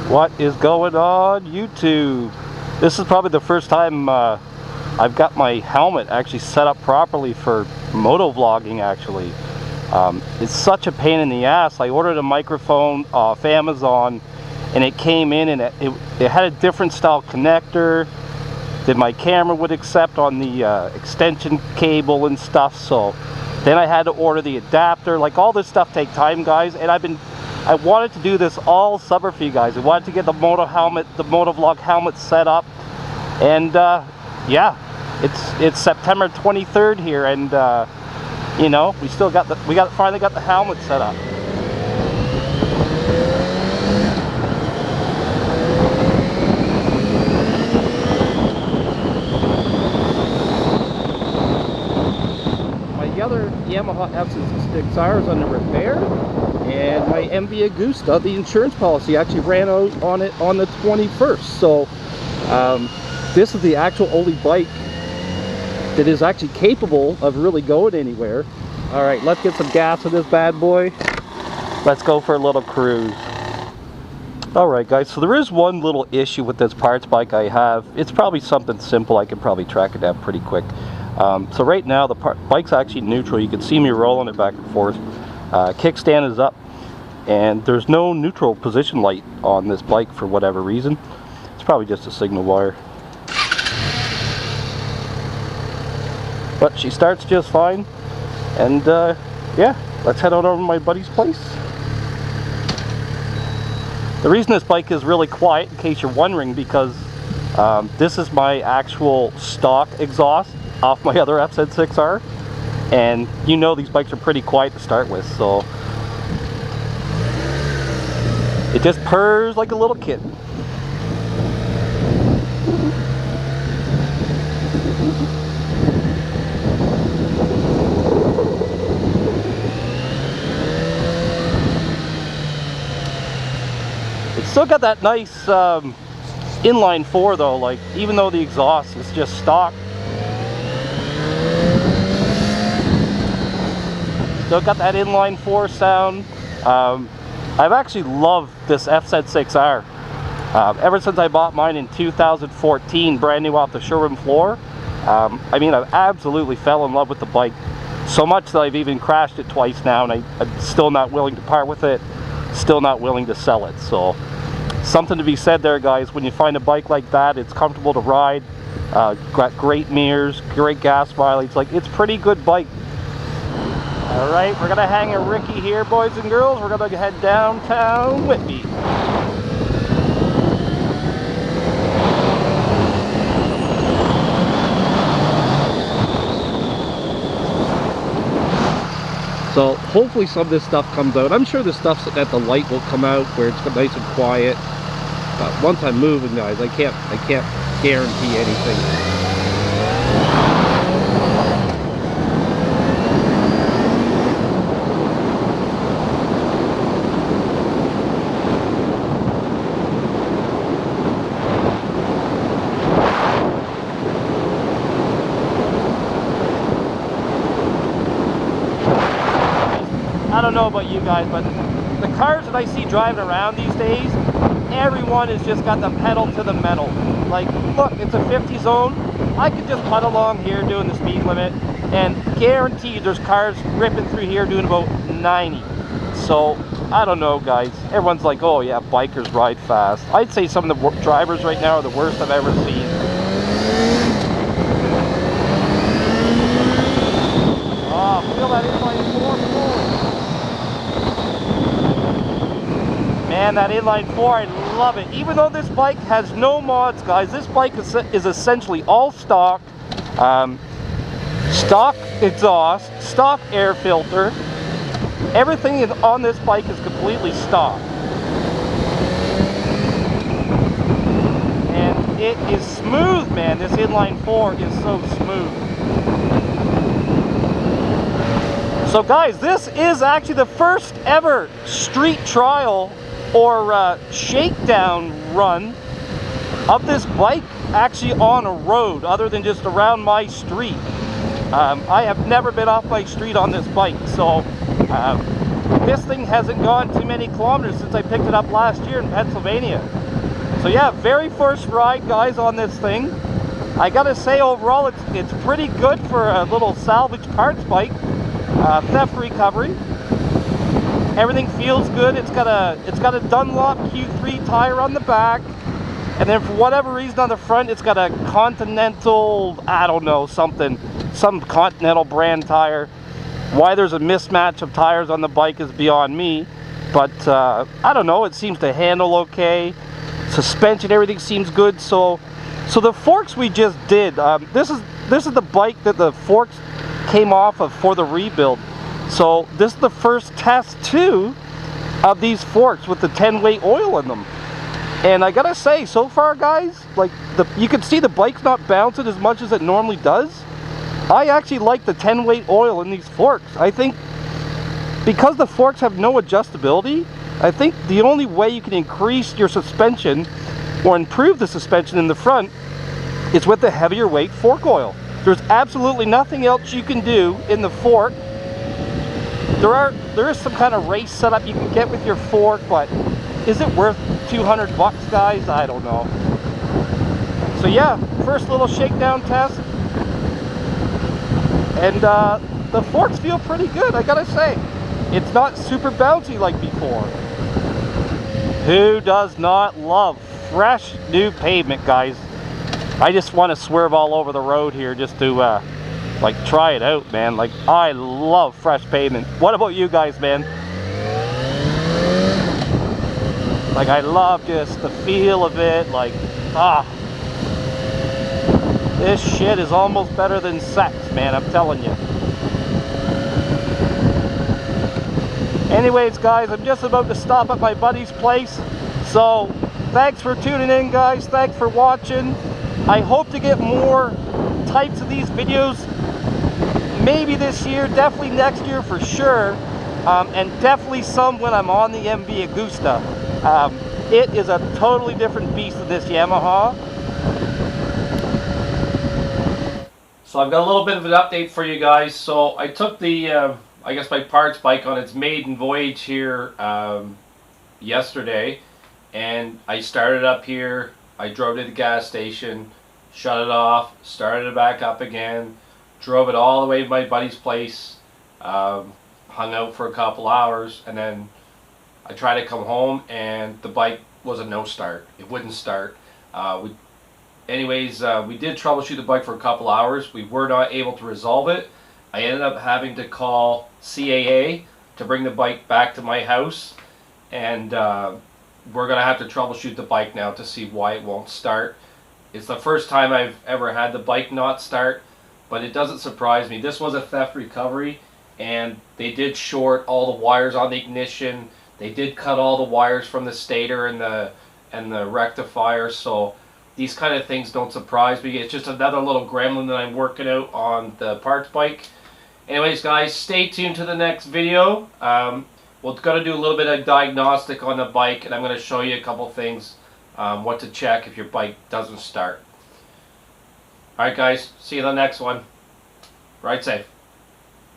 What is going on, YouTube? This is probably the first time I've got my helmet actually set up properly for motovlogging actually. It's such a pain in the ass. I ordered a microphone off Amazon and it came in and it had a different style connector that my camera would accept on the extension cable and stuff. So then I had to order the adapter. Like, all this stuff takes time, guys, and I wanted to do this all summer for you guys. I wanted to get the MotoVlog helmet set up, and yeah, it's September 23rd here, and you know, we finally got the helmet set up. My other Yamaha FZ6R is under repair, and my MV Agusta, the insurance policy, actually ran out on it on the 21st. So this is the actual only bike that is actually capable of really going anywhere. All right, let's get some gas in this bad boy. Let's go for a little cruise. All right, guys, so there is one little issue with this parts bike I have. It's probably something simple. I can probably track it down pretty quick. So right now the bike's actually neutral. You can see me rolling it back and forth. Kickstand is up, and there's no neutral position light on this bike for whatever reason. It's probably just a signal wire. But she starts just fine, and yeah, let's head on over to my buddy's place. The reason this bike is really quiet, in case you're wondering, because this is my actual stock exhaust off my other FZ6R, and you know these bikes are pretty quiet to start with, so it just purrs like a little kitten. It's still got that nice inline 4 though, like, even though the exhaust is just stock. Still got that inline 4 sound. I've actually loved this FZ6R. Ever since I bought mine in 2014, brand new off the showroom floor. I mean, I've absolutely fell in love with the bike. So much that I've even crashed it twice now, and I'm still not willing to part with it. Still not willing to sell it. So, something to be said there, guys. When you find a bike like that, it's comfortable to ride. Got great mirrors, great gas mileage. Like, it's a pretty good bike. Alright, we're gonna hang a Ricky here, boys and girls. We're gonna head downtown Whitby. So hopefully some of this stuff comes out. I'm sure the stuff at the light will come out where it's nice and quiet. But once I'm moving, guys, I can't guarantee anything. I don't know about you guys, but the cars that I see driving around these days, everyone has just got the pedal to the metal. Like, look, it's a 50 zone. I could just putt along here doing the speed limit, and guaranteed there's cars ripping through here doing about 90. So, I don't know, guys. Everyone's like, oh yeah, bikers ride fast. I'd say some of the drivers right now are the worst I've ever seen. Oh, feel that inline 4 forward. Man, that inline 4, I love it. Even though this bike has no mods, guys, this bike is essentially all stock. Stock exhaust, stock air filter. Everything on this bike is completely stock. And it is smooth, man. This inline 4 is so smooth. So guys, this is actually the first ever street trial or shakedown run of this bike actually on a road other than just around my street. I have never been off my street on this bike, so this thing hasn't gone too many kilometers since I picked it up last year in Pennsylvania. So yeah, very first ride, guys, on this thing. I gotta say, overall, it's pretty good for a little salvage parts bike. Theft recovery. Everything feels good. It's got a Dunlop Q3 tire on the back, and then for whatever reason on the front, it's got a Continental, I don't know, some Continental brand tire. Why there's a mismatch of tires on the bike is beyond me, but I don't know. It seems to handle okay. Suspension, everything seems good. So the forks we just did. This is the bike that the forks came off of for the rebuild. So this is the first test too of these forks with the 10-weight oil in them. And I gotta say, so far, guys, like you can see the bike's not bouncing as much as it normally does. I actually like the 10-weight oil in these forks. I think because the forks have no adjustability, I think the only way you can increase your suspension or improve the suspension in the front is with the heavier weight fork oil. There's absolutely nothing else you can do in the fork. There is some kind of race setup you can get with your fork, but is it worth 200 bucks, guys? I don't know. So yeah, first little shakedown test. And the forks feel pretty good, I gotta say. It's not super bouncy like before. Who does not love fresh new pavement, guys? I just want to swerve all over the road here just to like try it out, man. Like, I love fresh pavement. What about you guys, man? Like, I love just the feel of it. Like, this shit is almost better than sex, man, I'm telling you. Anyways, guys, I'm just about to stop at my buddy's place. So, thanks for tuning in, guys. Thanks for watching. I hope to get more types of these videos. Maybe this year, definitely next year for sure. And definitely some when I'm on the MV Agusta. It is a totally different beast than this Yamaha. So I've got a little bit of an update for you guys. So I took the, I guess my parts bike on its maiden voyage here yesterday. And I started up here. I drove to the gas station, shut it off, started it back up again, drove it all the way to my buddy's place, hung out for a couple hours, and then I tried to come home and the bike was a no start. It wouldn't start. We did troubleshoot the bike for a couple hours. We were not able to resolve it. I ended up having to call CAA to bring the bike back to my house, and we're going to have to troubleshoot the bike now to see why it won't start. It's the first time I've ever had the bike not start, but it doesn't surprise me. This was a theft recovery, and they did short all the wires on the ignition. They did cut all the wires from the stator and the rectifier, so these kind of things don't surprise me. It's just another little gremlin that I'm working out on the parts bike. Anyways, guys, stay tuned to the next video. We're going to do a little bit of diagnostic on the bike, and I'm going to show you a couple things, what to check if your bike doesn't start. Alright, guys, see you in the next one. Ride safe.